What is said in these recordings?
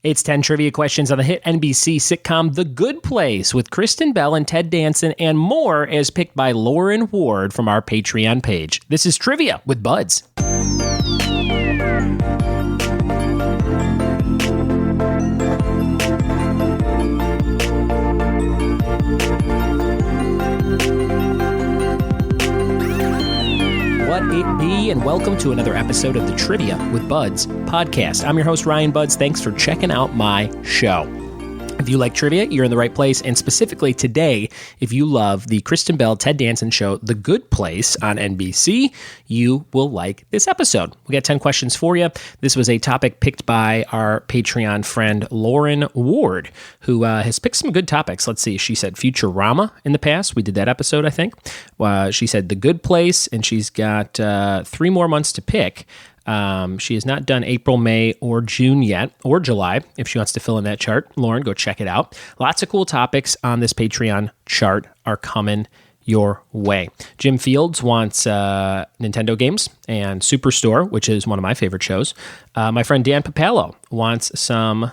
It's 10 trivia questions on the hit NBC sitcom The Good Place with Kristen Bell and Ted Danson and more as picked by Lauren Ward from our Patreon page. This is Trivia with Buds. What it be, and welcome to another episode of the Trivia with Buds podcast. I'm your host, Ryan Buds. Thanks for checking out my show. If you like trivia, you're in the right place, and specifically today, if you love the Kristen Bell, Ted Danson show, The Good Place on NBC, you will like this episode. We got 10 questions for you. This was a topic picked by our Patreon friend, Lauren Ward, who has picked some good topics. Let's see. She said Futurama in the past. We did that episode, I think. She said The Good Place, and she's got 3 more months to pick. She has not done April, May, or June yet, or July. If she wants to fill in that chart, Lauren, go check it out. Lots of cool topics on this Patreon chart are coming your way. Jim Fields wants Nintendo games and Superstore, which is one of my favorite shows. My friend Dan Papalo wants some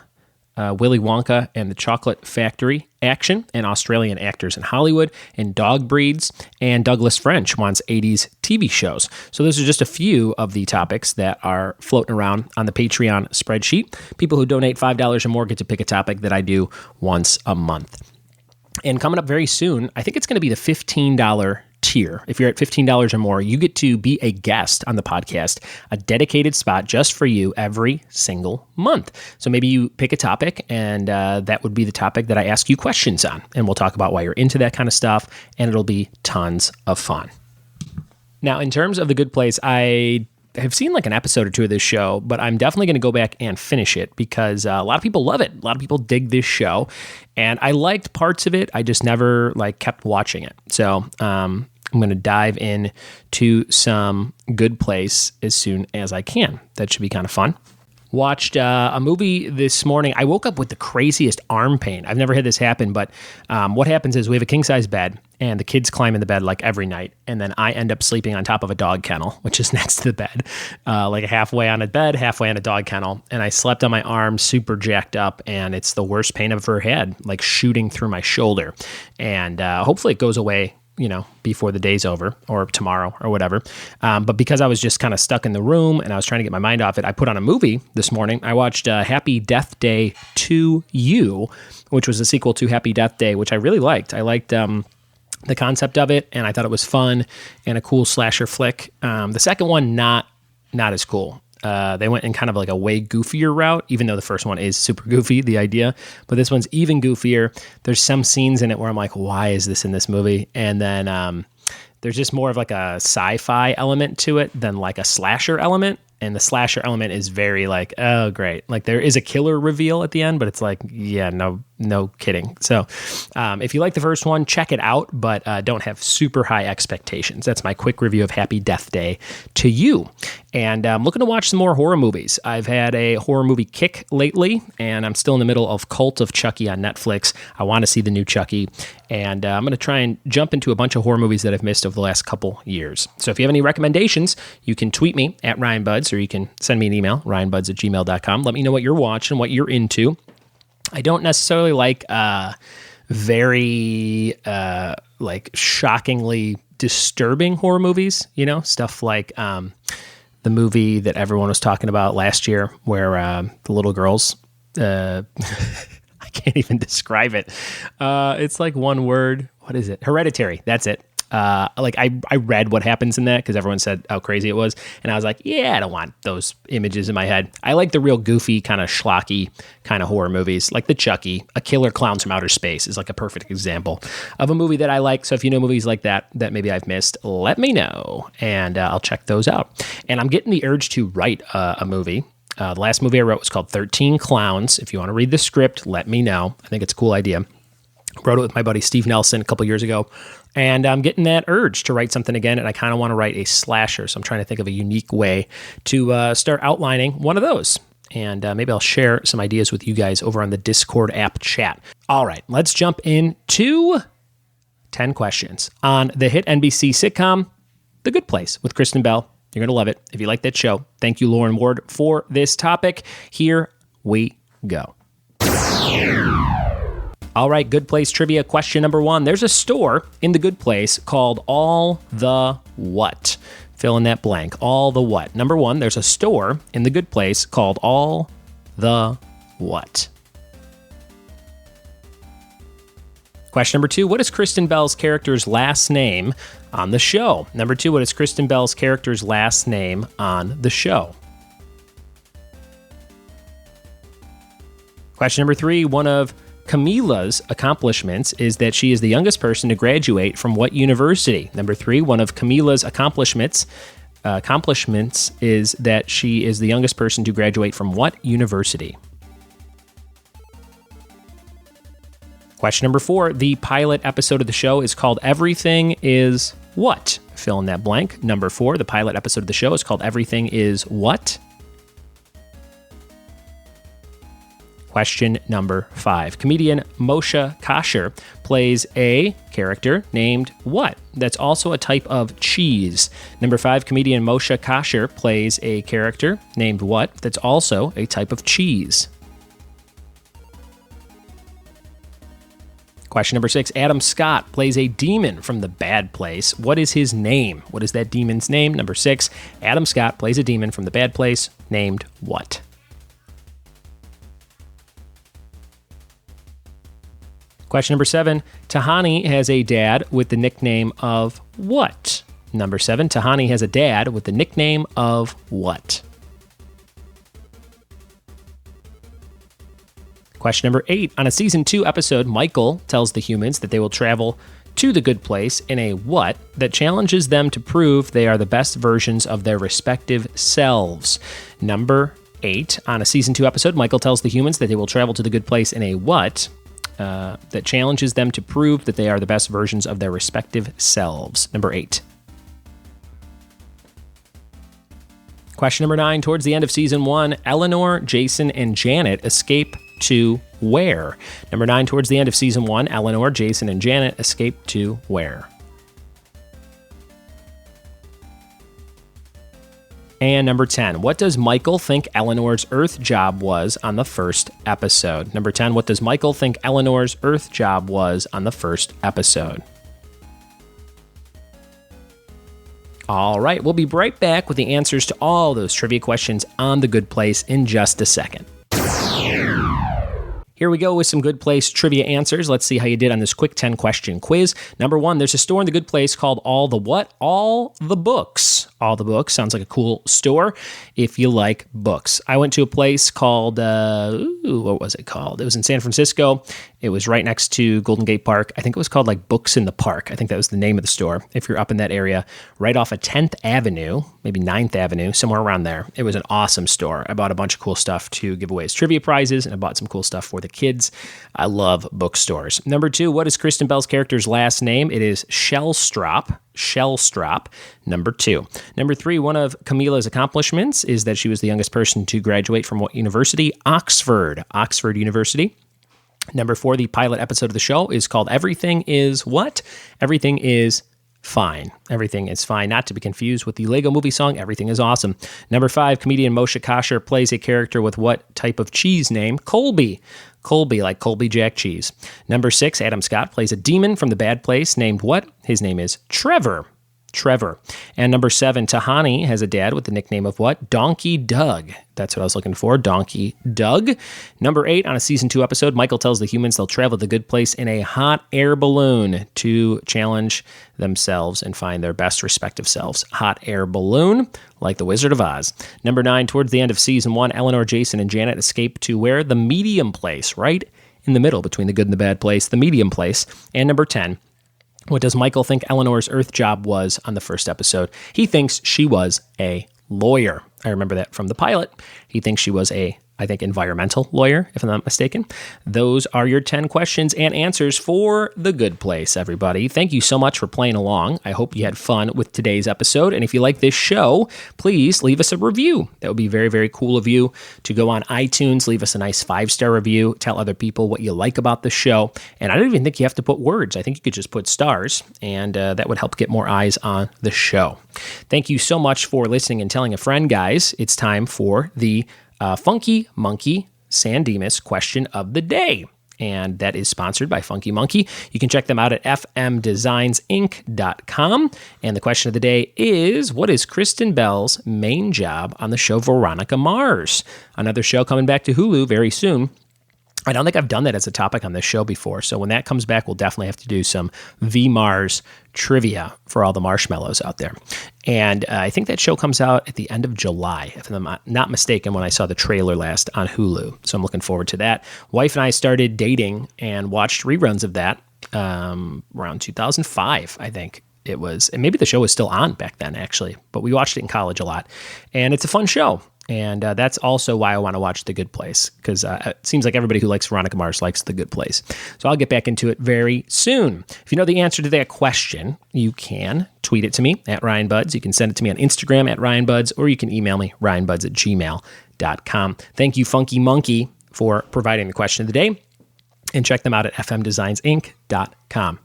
Willy Wonka and the Chocolate Factory action, and Australian actors in Hollywood, and dog breeds, and Douglas French wants 80s TV shows. So those are just a few of the topics that are floating around on the Patreon spreadsheet. People who donate $5 or more get to pick a topic that I do once a month. And coming up very soon, I think it's going to be the $15 tier. If you're at $15 or more, you get to be a guest on the podcast, a dedicated spot just for you every single month. So maybe you pick a topic, and that would be the topic that I ask you questions on. And we'll talk about why you're into that kind of stuff, and it'll be tons of fun. Now, in terms of The Good Place, I have seen like an episode or two of this show, but I'm definitely going to go back and finish it because a lot of people love it. A lot of people dig this show, and I liked parts of it. I just never kept watching it. So I'm going to dive in to some Good Place as soon as I can. That should be kind of fun. Watched a movie this morning. I woke up with the craziest arm pain. I've never had this happen, but what happens is we have a king-size bed, and the kids climb in the bed like every night, and then I end up sleeping on top of a dog kennel, which is next to the bed, like halfway on a bed, halfway on a dog kennel, and I slept on my arm super jacked up, and it's the worst pain I've ever had, like shooting through my shoulder, and hopefully it goes away before the day's over or tomorrow or whatever. But because I was just kind of stuck in the room and I was trying to get my mind off it, I put on a movie this morning. I watched Happy Death Day to You, which was a sequel to Happy Death Day, which I really liked. I liked the concept of it, and I thought it was fun and a cool slasher flick. The second one, not as cool. They went in kind of like a way goofier route, even though the first one is super goofy, the idea. But this one's even goofier. There's some scenes in it where I'm like, why is this in this movie? And then there's just more of like a sci-fi element to it than like a slasher element. And the slasher element is very like, oh, great. Like there is a killer reveal at the end, but it's like, yeah, no kidding. So if you like the first one, check it out, but don't have super high expectations. That's my quick review of Happy Death Day to You. And I'm looking to watch some more horror movies. I've had a horror movie kick lately, and I'm still in the middle of Cult of Chucky on Netflix. I want to see the new Chucky, and I'm going to try and jump into a bunch of horror movies that I've missed over the last couple years. So if you have any recommendations, you can tweet me at Ryan Buds, or you can send me an email, ryanbuds@gmail.com. Let me know what you're watching, what you're into. I don't necessarily like very shockingly disturbing horror movies, stuff like the movie that everyone was talking about last year where the little girls, I can't even describe it. It's like one word. What is it? Hereditary. That's it. I read what happens in that because everyone said how crazy it was. And I was like, yeah, I don't want those images in my head. I like the real goofy, kind of schlocky kind of horror movies like the Chucky. A Killer Clowns from Outer Space is like a perfect example of a movie that I like. So if you know movies like that maybe I've missed, let me know and I'll check those out. And I'm getting the urge to write a movie. The last movie I wrote was called 13 Clowns. If you want to read the script, let me know. I think it's a cool idea. Wrote it with my buddy Steve Nelson a couple years ago. And I'm getting that urge to write something again, and I kind of want to write a slasher. So I'm trying to think of a unique way to start outlining one of those. And maybe I'll share some ideas with you guys over on the Discord app chat. All right, let's jump into 10 questions on the hit NBC sitcom, The Good Place with Kristen Bell. You're going to love it. If you like that show, thank you, Lauren Ward, for this topic. Here we go. All right, Good Place trivia question number 1. There's a store in the Good Place called All the What? Fill in that blank. All the what? Number 1, there's a store in the Good Place called All the What? Question number 2, what is Kristen Bell's character's last name on the show? Number 2, what is Kristen Bell's character's last name on the show? Question number 3, one of Camila's accomplishments is that she is the youngest person to graduate from what university? Number 3, one of Camila's accomplishments is that she is the youngest person to graduate from what university? Question number 4, the pilot episode of the show is called Everything Is What? Fill in that blank. Number 4, the pilot episode of the show is called Everything Is What? Question number 5. Comedian Moshe Kasher plays a character named what? That's also a type of cheese. Number 5. Comedian Moshe Kasher plays a character named what? That's also a type of cheese. Question number 6. Adam Scott plays a demon from The Bad Place. What is his name? What is that demon's name? Number 6. Adam Scott plays a demon from The Bad Place named what? Question number 7, Tahani has a dad with the nickname of what? Number 7, Tahani has a dad with the nickname of what? Question number 8, on a season 2 episode, Michael tells the humans that they will travel to the Good Place in a what that challenges them to prove they are the best versions of their respective selves. Number 8, on a season 2 episode, Michael tells the humans that they will travel to the Good Place in a what that challenges them to prove that they are the best versions of their respective selves. Number 8. Question number 9. Towards the end of season 1, Eleanor, Jason, and Janet escape to where? Number 9. Towards the end of season 1, Eleanor, Jason, and Janet escape to where? And number 10, what does Michael think Eleanor's Earth job was on the first episode? Number 10, what does Michael think Eleanor's Earth job was on the first episode? All right, we'll be right back with the answers to all those trivia questions on The Good Place in just a second. Here we go with some Good Place trivia answers. Let's see how you did on this quick 10-question quiz. Number 1, there's a store in the Good Place called All the what? All the Books. All the Books sounds like a cool store if you like books. I went to a place called, what was it called? It was in San Francisco. It was right next to Golden Gate Park. I think it was called like Books in the Park. I think that was the name of the store. If you're up in that area, right off of 10th Avenue, maybe 9th Avenue, somewhere around there. It was an awesome store. I bought a bunch of cool stuff to give away as trivia prizes, and I bought some cool stuff for the kids. I love bookstores. Number 2, what is Kristen Bell's character's last name? It is Shellstrop. Shellstrop. Number 2. Number 3, one of Camila's accomplishments is that she was the youngest person to graduate from what university? Oxford University. Number 4, the pilot episode of the show is called Everything Is What? Everything is Fine. Everything is fine. Not to be confused with the Lego movie song, Everything is Awesome. Number 5, comedian Moshe Kasher plays a character with what type of cheese name? Colby. Colby, like Colby Jack cheese. Number 6, Adam Scott plays a demon from The Bad Place named what? His name is Trevor. And number 7, Tahani has a dad with the nickname of what? Donkey Doug. That's what I was looking for, Donkey Doug. Number 8, on a season 2 episode, Michael tells the humans they'll travel to the Good Place in a hot air balloon to challenge themselves and find their best respective selves. Hot air balloon, like the Wizard of Oz. Number 9, towards the end of season 1, Eleanor, Jason, and Janet escape to where? The medium place, right in the middle between the good and the bad place, the medium place. And number 10, what does Michael think Eleanor's Earth job was on the first episode? He thinks she was a lawyer. I remember that from the pilot. He thinks she was a, I think, environmental lawyer, if I'm not mistaken. Those are your 10 questions and answers for The Good Place, everybody. Thank you so much for playing along. I hope you had fun with today's episode. And if you like this show, please leave us a review. That would be very, very cool of you to go on iTunes, leave us a nice 5-star review, tell other people what you like about the show. And I don't even think you have to put words. I think you could just put stars, and that would help get more eyes on the show. Thank you so much for listening and telling a friend, guys. It's time for the Funky Monkey San Dimas question of the day. And that is sponsored by Funky Monkey. You can check them out at fmdesignsinc.com. And the question of the day is, what is Kristen Bell's main job on the show Veronica Mars? Another show coming back to Hulu very soon. I don't think I've done that as a topic on this show before. So when that comes back, we'll definitely have to do some V-Mars trivia for all the marshmallows out there. And I think that show comes out at the end of July, if I'm not mistaken, when I saw the trailer last on Hulu. So I'm looking forward to that. Wife and I started dating and watched reruns of that around 2005, I think it was. And maybe the show was still on back then, actually. But we watched it in college a lot. And it's a fun show. And that's also why I want to watch The Good Place, because it seems like everybody who likes Veronica Mars likes The Good Place. So I'll get back into it very soon. If you know the answer to that question, you can tweet it to me at RyanBuds. You can send it to me on Instagram at RyanBuds, or you can email me, ryanbuds@gmail.com. Thank you, Funky Monkey, for providing the question of the day. And check them out at fmdesignsinc.com.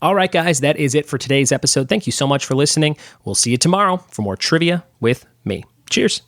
All right, guys, that is it for today's episode. Thank you so much for listening. We'll see you tomorrow for more trivia with me. Cheers.